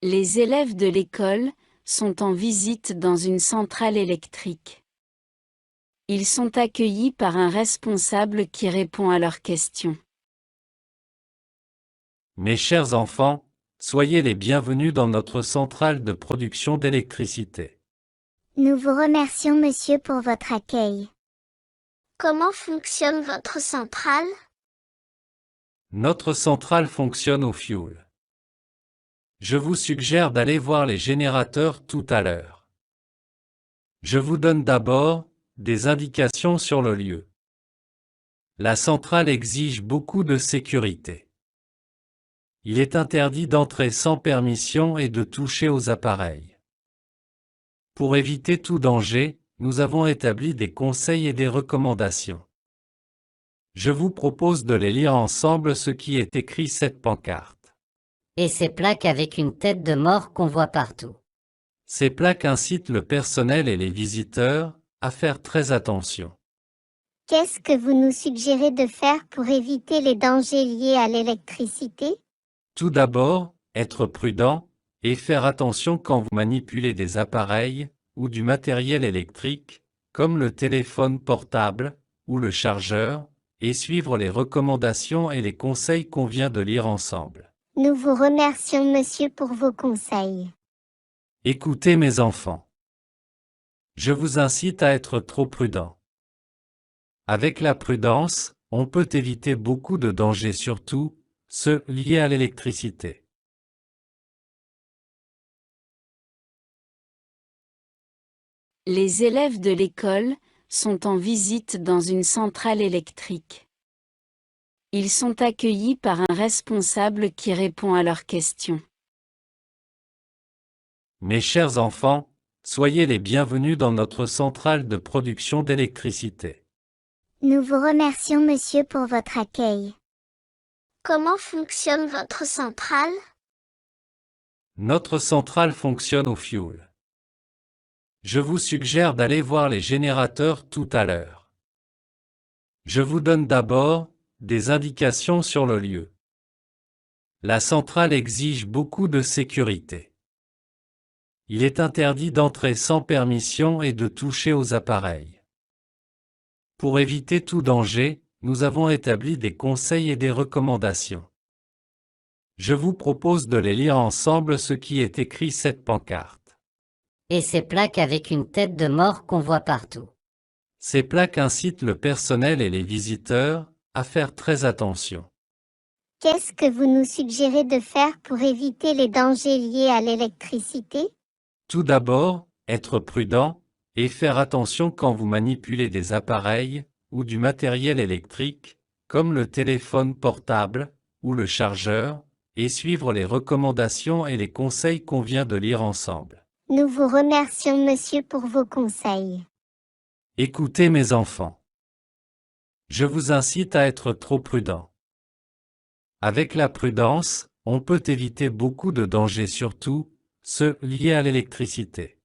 Les élèves de l'école sont en visite dans une centrale électrique. Ils sont accueillis par un responsable qui répond à leurs questions. Mes chers enfants, soyez les bienvenus dans notre centrale de production d'électricité. Nous vous remercions, monsieur, pour votre accueil. Comment fonctionne votre centrale? Notre centrale fonctionne au fioul. Je vous suggère d'aller voir les générateurs tout à l'heure. Je vous donne d'abord des indications sur le lieu. La centrale exige beaucoup de sécurité. Il est interdit d'entrer sans permission et de toucher aux appareils. Pour éviter tout danger, nous avons établi des conseils et des recommandations. Je vous propose de les lire ensemble ce qui est écrit cette pancarte. Et ces plaques avec une tête de mort qu'on voit partout. Ces plaques incitent le personnel et les visiteurs à faire très attention. Qu'est-ce que vous nous suggérez de faire pour éviter les dangers liés à l'électricité? Tout d'abord, être prudent et faire attention quand vous manipulez des appareils ou du matériel électrique, comme le téléphone portable ou le chargeur, et suivre les recommandations et les conseils qu'on vient de lire ensemble. Nous vous remercions, monsieur, pour vos conseils. Écoutez mes enfants. Je vous incite à être trop prudent. Avec la prudence, on peut éviter beaucoup de dangers, surtout ceux liés à l'électricité. Les élèves de l'école sont en visite dans une centrale électrique. Ils sont accueillis par un responsable qui répond à leurs questions. Mes chers enfants, soyez les bienvenus dans notre centrale de production d'électricité. Nous vous remercions, monsieur, pour votre accueil. Comment fonctionne votre centrale? Notre centrale fonctionne au fioul. Je vous suggère d'aller voir les générateurs tout à l'heure. Je vous donne d'abord des indications sur le lieu. La centrale exige beaucoup de sécurité. Il est interdit d'entrer sans permission et de toucher aux appareils. Pour éviter tout danger, nous avons établi des conseils et des recommandations. Je vous propose de les lire ensemble ce qui est écrit cette pancarte. Et ces plaques avec une tête de mort qu'on voit partout. Ces plaques incitent le personnel et les visiteurs à faire très attention. Qu'est-ce que vous nous suggérez de faire pour éviter les dangers liés à l'électricité? Tout d'abord, être prudent et faire attention quand vous manipulez des appareils ou du matériel électrique, comme le téléphone portable ou le chargeur, et suivre les recommandations et les conseils qu'on vient de lire ensemble. Nous vous remercions, monsieur, pour vos conseils. Écoutez mes enfants. Je vous incite à être trop prudent. Avec la prudence, on peut éviter beaucoup de dangers, surtout ceux liés à l'électricité.